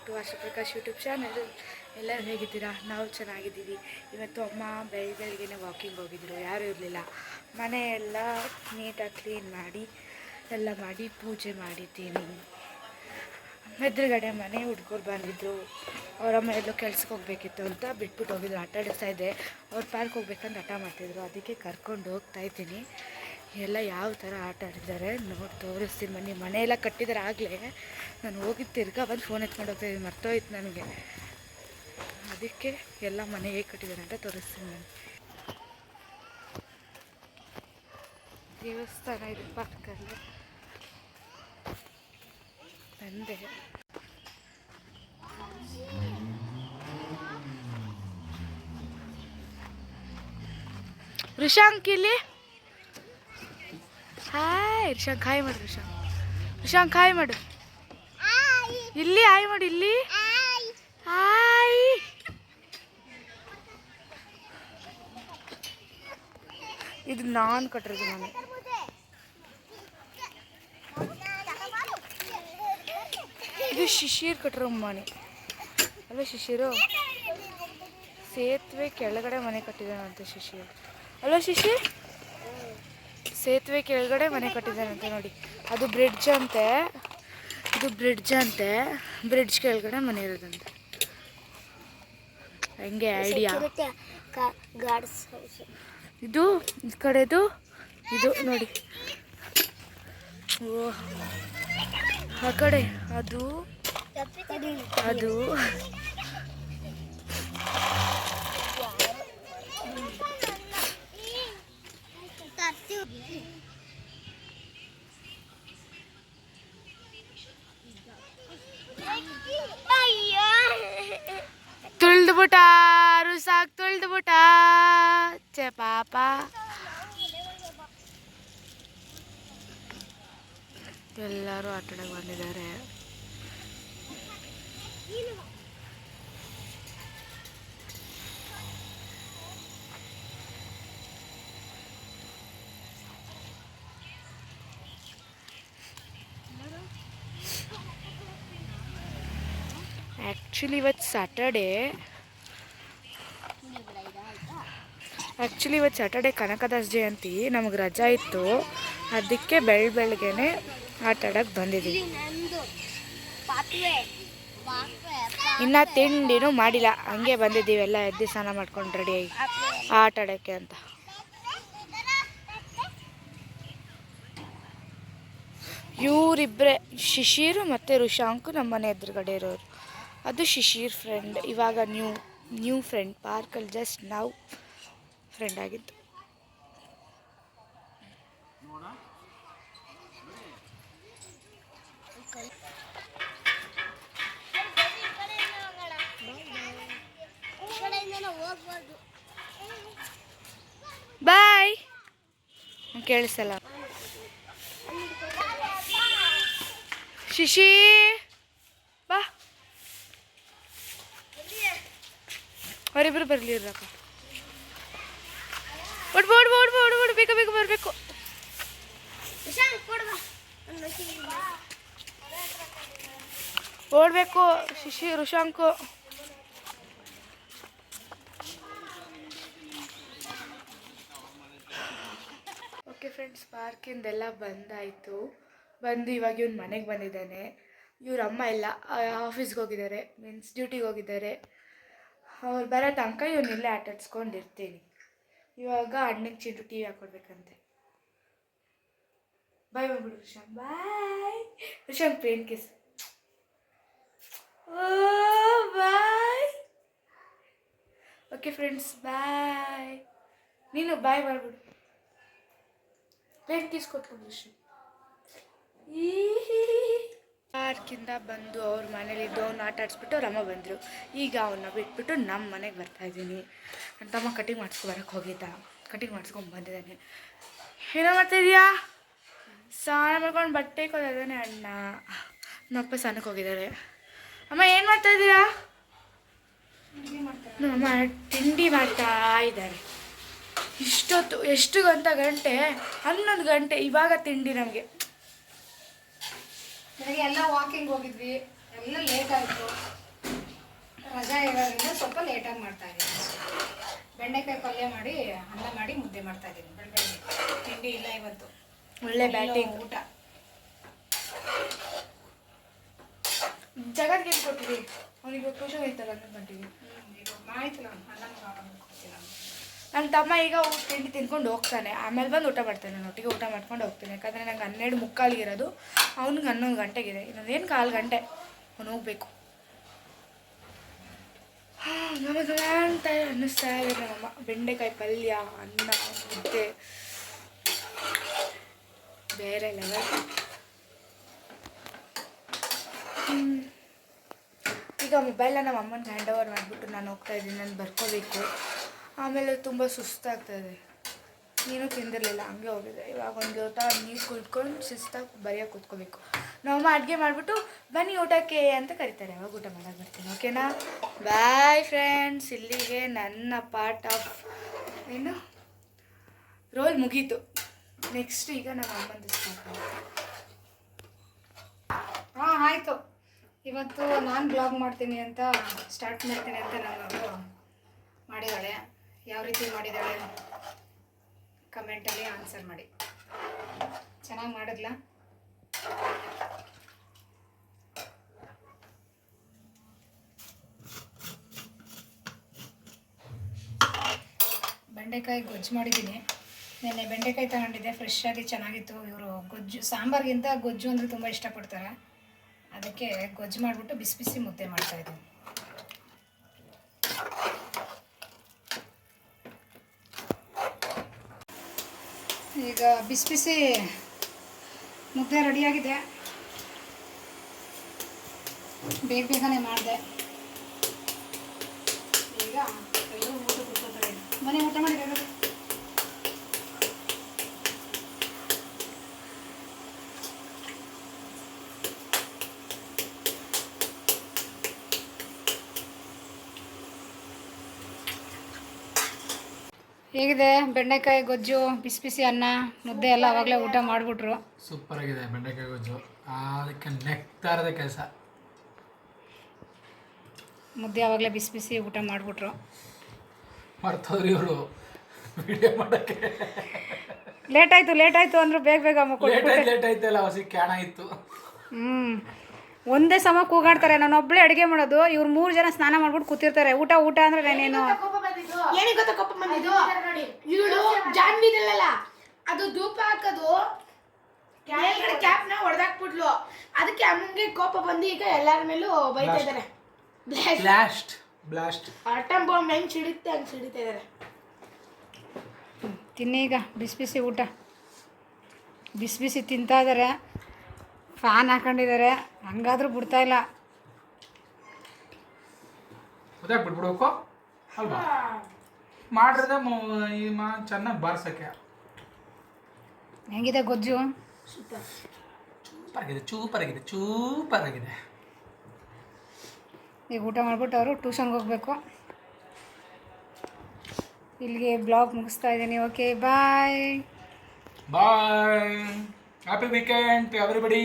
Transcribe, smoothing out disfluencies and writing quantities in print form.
To Asha Prakash YouTube channel. ಎಲ್ಲರೂ ಹೇಗಿದ್ದೀರಾ? ನಾವು ಚೆನ್ನಾಗಿದ್ದೀವಿ. ಇವತ್ತು ಅಮ್ಮ ಬೆಳಗ್ಗೆನೇ ವಾಕಿಂಗ್ ಹೋಗಿದ್ರು, ಯಾರೂ ಇರಲಿಲ್ಲ. ಮನೆಯೆಲ್ಲ ನೀಟಾಗಿ ಕ್ಲೀನ್ ಮಾಡಿ ಎಲ್ಲ ಮಾಡಿ ಪೂಜೆ ಮಾಡಿದ್ದೀನಿ. ಎದುರುಗಡೆ ಮನೆ ಹುಡುಗರು ಬಂದಿದ್ದರು. ಅವರಮ್ಮ ಎಲ್ಲೋ ಕೆಲ್ಸಕ್ಕೆ ಹೋಗಬೇಕಿತ್ತು ಅಂತ ಬಿಟ್ಬಿಟ್ಟು ಹೋಗಿದ್ರು. ಆಟ ಆಡಿಸ್ತಾ ಇದ್ದೆ. ಅವ್ರು ಪಾರ್ಕ್ ಹೋಗ್ಬೇಕಂತ ಹಠ ಮಾಡ್ತಿದ್ರು, ಅದಕ್ಕೆ ಕರ್ಕೊಂಡು ಹೋಗ್ತಾಯಿದ್ದೀನಿ. ಎಲ್ಲ ಯಾವ ಥರ ಆಟ ಆಡಿದ್ದಾರೆ ನೋಡಿ ತೋರಿಸ್ತೀನಿ ಬನ್ನಿ. ಮನೆಯೆಲ್ಲ ಕಟ್ಟಿದ್ದಾರೆ ಆಗಲೇ. ನಾನು ಹೋಗಿದ್ದು ತಿರ್ಗಾ ಬಂದು ಫೋನ್ ಎತ್ಕೊಂಡು ಹೋಗ್ತಾಯಿದ್ದೀನಿ, ಮರ್ತೋಯ್ತು ನನಗೆ. ಅದಕ್ಕೆ ಎಲ್ಲ ಮನೆ ಹೇಗೆ ಕಟ್ಟಿದ್ದಾರೆ ಅಂತ ತೋರಿಸ್ತೀನಿ ನಾನು. ದೇವಸ್ಥಾನ ಇದೆ ಪಾರ್ಕಲ್ಲಿ. ಬಂದೆ. ಋಷಾಂಕ್ ಇಲ್ಲಿ ಹಾಯ್. ಋಷಾಂಕ್ ಹಾಯ್ ಮಾಡು. ಋಷಾಂಕ್ ಹಾಯ್ ಮಾಡು. ಇಲ್ಲಿ ಹಾಯ್ ಮಾಡು. ಇಲ್ಲಿ ಹಾಯ್. ಇದು ನಾನು ಕಟ್ಟಿರೋದು ಮನೆ. ಇದು ಶಿಶಿರ್ ಕಟ್ಟಿರೋ ಮನೆ ಅಲ್ಲ ಶಿಶಿರು? ಸೇತುವೆ ಕೆಳಗಡೆ ಮನೆ ಕಟ್ಟಿದ್ದಾನಂತೆ ಶಿಶಿರ್. ಅಲ್ಲ ಶಿಶಿರ್? ಸೇತುವೆ ಕೆಳಗಡೆ ಮನೆ ಕಟ್ಟಿದ್ದಾನಂತೆ ನೋಡಿ. ಅದು ಬ್ರಿಡ್ಜ್ ಅಂತೆ. ಇದು ಬ್ರಿಡ್ಜ್ ಅಂತೆ. ಬ್ರಿಡ್ಜ್ ಕೆಳಗಡೆ ಮನೆ ಇರೋದಂತೆ. ಹಂಗೆ ಐಡಿಯಾ. ಇದು ಈ ಕಡೆದು ಇದು ನೋಡಿ. ಓ ಆ ಕಡೆ ಅದು ಅದು ತುಳ್ದುಬಿಟ್ಟ. ರುಸಾಕ್ ತುಳ್ದುಬಿಟ್ಟ. ಚೆ ಪಾಪ. ಎಲ್ಲರೂ ಆಟಾಡಕ್ಕೆ ಬಂದಿದ್ದಾರೆ. ಆ್ಯಕ್ಚುಲಿ ಇವತ್ತು ಸ್ಯಾಟರ್ಡೆ ಕನಕದಾಸ್ ಜಯಂತಿ. ನಮಗೆ ರಜಾ ಇತ್ತು, ಅದಕ್ಕೆ ಬೆಳಗ್ಗೆನೆ ಆಟ ಆಡೋಕ್ಕೆ ಬಂದಿದ್ದೀವಿ. ಇನ್ನು ತಿಂಡಿನೂ ಮಾಡಿಲ್ಲ, ಹಂಗೆ ಬಂದಿದ್ದೀವಿ. ಎಲ್ಲ ಎದ್ದು ಸ್ನಾನ ಮಾಡ್ಕೊಂಡು ರೆಡಿಯಾಗಿ ಆಟ ಆಡೋಕ್ಕೆ ಅಂತ. ಇವರಿಬ್ಬರೇ, ಶಿಶಿರು ಮತ್ತು ಋಷಾಂಕು, ನಮ್ಮ ಮನೆ ಎದುರುಗಡೆ ಇರೋರು. ಅದು ಶಿಶಿರ್ ಫ್ರೆಂಡ್. ಇವಾಗ ನ್ಯೂ ಫ್ರೆಂಡ್. ಪಾರ್ಕಲ್ಲಿ ಜಸ್ಟ್ ನಾವು ಫ್ರೆಂಡ್ ಆಗಿದ್ದು. ಬಾಯ್. ಕೇಳಿಸಲ್ಲ. ಶಿಶಿ ಬಾ. ಅವರಿಬ್ಬರು ಬರಲಿ ಇರಕ್ಕ. ಓಡ್ಬೋದು ಬೇಗ ಬರಬೇಕು. ಓಡಬೇಕು ಶಿಶಿ ಋಷಾಂಕು. Okay friends, ಪಾರ್ಕಿಂದೆಲ್ಲ ಬಂದಾಯಿತು. ಬಂದು ಇವಾಗ ಇವ್ನ ಮನೆಗೆ ಬಂದಿದ್ದಾನೆ. ಇವ್ರ ಅಮ್ಮ ಎಲ್ಲ ಆಫೀಸ್ಗೆ ಹೋಗಿದ್ದಾರೆ, ಮೀನ್ಸ್ ಡ್ಯೂಟಿಗೆ ಹೋಗಿದ್ದಾರೆ. ಅವ್ರು ಬರೋ ತನಕ ಇವನ್ನೆಲ್ಲ ಆಟಾಡ್ಸ್ಕೊಂಡಿರ್ತೀನಿ. ಇವಾಗ ಅಣ್ಣಗೆ ಚಿಂಟು ಟಿ ವಿ ಹಾಕ್ಕೊಡ್ಬೇಕಂತೆ. ಬಾಯ್ ಮಾಡ್ಬಿಡು ಋಷಾಂಕ್. ಬಾಯ್ ಋಷಾಂಕ್. ಪೇನ್ ಕಿಸ್. ಓ ಬಾಯ್. Okay friends, bye. ನೀನು ಬಾಯ್ ಮಾಡ್ಬಿಡು. ಪೇನ್ ಕಿಸ್ ಕೊಟ್ಬಿಡು ಋಷಾಂಕ್. ಪಾರ್ಕಿಂದ ಬಂದು ಅವ್ರ ಮನೇಲಿದ್ದು ಅವ್ನು ಆಟ ಆಡಿಸ್ಬಿಟ್ಟು ಅವ್ರ ಅಮ್ಮ ಬಂದರು. ಈಗ ಅವನ್ನ ಬಿಟ್ಬಿಟ್ಟು ನಮ್ಮ ಮನೆಗೆ ಬರ್ತಾಯಿದ್ದೀನಿ. ನನ್ನ ತಮ್ಮ ಕಟಿಂಗ್ ಮಾಡಿಸ್ಕೊಬರಕ್ಕೆ ಹೋಗಿದ್ದ. ಕಟಿಂಗ್ ಮಾಡಿಸ್ಕೊಂಡು ಬಂದಿದ್ದಾನೆ. ಏನೋ ಮಾಡ್ತಾಯಿದ್ಯಾ? ಸ್ನಾನ ಮಾಡ್ಕೊಂಡು ಬಟ್ಟೆ ಕೊದ್ದಾನೆ ಅಣ್ಣ. ನಮ್ಮಪ್ಪ ಸ್ನಾನಕ್ಕೆ ಹೋಗಿದ್ದಾರೆ. ಅಮ್ಮ ಏನು ಮಾಡ್ತಾಯಿದ್ದೀರಾ? ನಮ್ಮಮ್ಮ ತಿಂಡಿ ಮಾಡ್ತಾ ಇದ್ದಾರೆ. ಇಷ್ಟೊತ್ತು ಎಷ್ಟು ಗಂಟೆ 11 ಗಂಟೆ. ಇವಾಗ ತಿಂಡಿ ನಮಗೆ. ಎಲ್ಲ ವಾಕಿಂಗ್ ಹೋಗಿದ್ವಿ, ಎಲ್ಲ ಲೇಟ್ ಆಯಿತು. ರಜಾ ಇರೋದ್ರಿಂದ ಸ್ವಲ್ಪ ಲೇಟಾಗಿ ಮಾಡ್ತಾ ಇದ್ದೀನಿ. ಬೆಂಡೆಕಾಯಿ ಪಲ್ಯ ಮಾಡಿ ಅನ್ನ ಮಾಡಿ ಮುದ್ದೆ ಮಾಡ್ತಾ ಇದ್ದೀನಿ. ಬೆಳಗ್ಗೆ ತಿಂಡಿ ಇಲ್ಲ ಇವತ್ತು. ಒಳ್ಳೆ ಬ್ಯಾಟಿಂಗ್ ಊಟ. ಜಗತ್ಗೆ ಏನು ಕೊಟ್ಟಿರಿ ಅವನಿಗೆ ಟ್ಯೂಷನ್ ಐತಲ್ಲ 11 ಗಂಟೆಗೆ. ಆಯ್ತಲ್ಲ ಅನ್ನ ಕೊಡ್ತೀನಿ. ನನ್ನ ತಮ್ಮ ಈಗ ತಿಂಡಿ ತಿನ್ಕೊಂಡು ಹೋಗ್ತಾನೆ, ಆಮೇಲೆ ಬಂದು ಊಟ ಮಾಡ್ತಾನೆ. ನಾನು ಒಟ್ಟಿಗೆ ಊಟ ಮಾಡ್ಕೊಂಡು ಹೋಗ್ತೀನಿ. ಯಾಕಂದರೆ ನಂಗೆ 12:45 ಇರೋದು, ಅವ್ನಿಗೆ 11 ಗಂಟೆಗಿದೆ. ಇನ್ನೊಂದೇನು 1/4 ಗಂಟೆ ಅವನು ಹೋಗ್ಬೇಕು. ನಮಗೆ ಅಂತ ಅನ್ನಿಸ್ತಾ ಇದೆ ನಮ್ಮಮ್ಮ. ಬೆಂಡೆಕಾಯಿ ಪಲ್ಯ, ಅನ್ನ, ಮುದ್ದೆ ಬೇರೆ ಲೆವೆಲ್. ಈಗ ಮೊಬೈಲ್ನ ನಮ್ಮ ಅಮ್ಮನಿಗೆ ಹ್ಯಾಂಡ್ ಓವರ್ ಮಾಡಿಬಿಟ್ಟು ನಾನು ಹೋಗ್ತಾ ಇದ್ದೀನಿ. ನಾನು ಬರ್ಕೋಬೇಕು. ಆಮೇಲೆ ತುಂಬ ಸುಸ್ತಾಗ್ತಾಯಿದೆ. ನೀನು ತಿಂದಿರಲಿಲ್ಲ, ಹಂಗೆ ಹೋಗಿದೆ. ಇವಾಗ ಒಂದು ಲೋಟ ನೀರು ಕುಡ್ಕೊಂಡು ಶಿಸ್ತಾಗಿ ಬರೆಯೋಕೆ ಕೂತ್ಕೋಬೇಕು. ನಮ್ಮಮ್ಮ ಅಡುಗೆ ಮಾಡಿಬಿಟ್ಟು ಬನ್ನಿ ಊಟಕ್ಕೆ ಅಂತ ಕರೀತಾರೆ. ಅವಾಗ ಊಟ ಮಾಡೋಕೆ ಬರ್ತೀನಿ. ಓಕೆನಾ? Bye friends. ಇಲ್ಲಿಗೆ ನನ್ನ ಪಾರ್ಟ್ ಆಫ್ ಏನು ರೋಲ್ ಮುಗೀತು. ನೆಕ್ಸ್ಟ್ ಈಗ ನಮ್ಮ ಅಮ್ಮಂದು ಸ್ಟಾರ್ಟ್. ಹಾಂ ಆಯಿತು. ಇವತ್ತು ನಾನು ಬ್ಲಾಗ್ ಮಾಡ್ತೀನಿ ಅಂತ ಸ್ಟಾರ್ಟ್ ಮಾಡ್ತೀನಿ ಅಂತ ನಾನು ಮಾಡಿದ್ದಾಳೆ. ಯಾವ ರೀತಿ ಮಾಡಿದ್ದಾಳೆ ಕಮೆಂಟಲ್ಲಿ ಆನ್ಸರ್ ಮಾಡಿ. ಚೆನ್ನಾಗಿ ಮಾಡಿದ್ಲ? ಬೆಂಡೆಕಾಯಿ ಗೊಜ್ಜು ಮಾಡಿದ್ದೀನಿ. ನೆನ್ನೆ ಬೆಂಡೆಕಾಯಿ ತಗೊಂಡಿದ್ದೆ, ಫ್ರೆಶ್ ಆಗಿ ಚೆನ್ನಾಗಿತ್ತು. ಇವರು ಗೊಜ್ಜು ಸಾಂಬಾರ್ಗಿಂತ ಗೊಜ್ಜು ಅಂದರೆ ತುಂಬ ಇಷ್ಟಪಡ್ತಾರೆ. ಅದಕ್ಕೆ ಗೊಜ್ಜು ಮಾಡಿಬಿಟ್ಟು ಬಿಸಿ ಬಿಸಿ ಮುದ್ದೆ ಮಾಡ್ತಾಯಿದ್ದೀನಿ. ಈಗ ಬಿಸಿ ಬಿಸಿ ಮುದ್ದೆ ರೆಡಿಯಾಗಿದೆ. ಬೇಗ ಬೇಗನೆ ಮಾಡಿದೆ. ಈಗ ಎಲ್ಲರೂ ಊಟ ಕೂತ್ಕೋತಾರೆ. ಮನೆ ಊಟ ಮಾಡಿ ಬೇಗ. ಹೇಗಿದೆ ಬೆಂಡೆಕಾಯಿ ಗೊಜ್ಜು, ಬಿಸಿ ಬಿಸಿ ಅನ್ನ, ಮುದ್ದೆ ಎಲ್ಲ ಆವಾಗಲೇ ಊಟ ಮಾಡಿಬಿಟ್ರು. ಸೂಪರ್ ಆಗಿದೆ ಬೆಂಡೆಕಾಯಿ ಗೊಜ್ಜು. ಅದಕ್ಕೆ ನೆಕ್ತಾ ಇರೋದೇ ಕೆಲಸ. ಮುದ್ದೆ ಆವಾಗಲೇ ಬಿಸಿ ಬಿಸಿ ಊಟ ಮಾಡಿಬಿಟ್ರು. ಮರ್ತವ್ರಿ ಇವರು ವಿಡಿಯೋ ಮಾಡೋಕ್ಕೆ. ಲೇಟ್ ಆಯಿತು ಅಂದರು. ಬೇಗ ಬೇಗ ಲೇಟ್ ಆಯ್ತಲ್ಲ, ಹೊಸಿ ಕ್ಯಾಣ ಇತ್ತು. ಒಂದೇ ಸಮ ಕೂಗಾಡ್ತಾರೆ. ನಾನು ಒಬ್ಬಳೇ ಅಡುಗೆ ಮಾಡೋದು, ಇವ್ರು 3 ಜನ ಸ್ನಾನ ಮಾಡ್ಬಿಟ್ಟು ಕೂತಿರ್ತಾರೆ. ಊಟ ಅಂದರೆ ನಾನೇನು ಏನಿಗೆ ಗೊತ್ತಾ ಕೋಪ ಬಂದಿದ್ದು? ಇವಳು ಜಾನ್ವಿದಲ್ಲ, ಅದು ಧೂಪ ಹಾಕೋದು ಮೇಲ್ಗಡೆ ಕ್ಯಾಪ್ನ ಹೊಡೆದಾಕ್ಬಿಟ್ಲು. ಅದಕ್ಕೆ ಅಮ್ಮಂಗೆ ಕೋಪ ಬಂದು ಈಗ ಎಲ್ಲರ ಮೇಲೂ ಬೈತಾ ಇದ್ದಾರೆ. ಬ್ಲಾಸ್ಟ್ ಆಟಮ್ ಬಾಂಬ್ ಹೆಂಗೆ ಸಿಡುತ್ತೆ ಹಂಗೆ ಸಿಡಿತಾ ಇದ್ದಾರೆ. ತಿನ್ನಿ ಈಗ ಬಿಸಿ ಬಿಸಿ ಊಟ. ಬಿಸಿ ಬಿಸಿ ತಿಂತಾ ಇದ್ದಾರೆ. ಫ್ಯಾನ್ ಹಾಕೊಂಡಿದ್ದಾರೆ, ಹಂಗಾದ್ರೂ ಬಿಡ್ತಾಯಿಲ್ಲ. ಬಿಟ್ಬಿಡ್ಬೇಕು ಅಲ್ವಾ? ಮಾಡಿದ್ರೆ ಚೆನ್ನಾಗಿ ಬಾರ್ಸಕ್ಕೆ. ಹೆಂಗಿದೆ ಗೊಜ್ಜು? ಸೂಪರ್ ಆಗಿದೆ. ಈಗ ಊಟ ಮಾಡಿಬಿಟ್ಟು ಅವರು ಟ್ಯೂಷನ್ಗೆ ಹೋಗಬೇಕು. ಇಲ್ಲಿಗೆ ಬ್ಲಾಗ್ ಮುಗಿಸ್ತಾ ಇದ್ದೀನಿ. Okay, bye. Happy weekend everybody.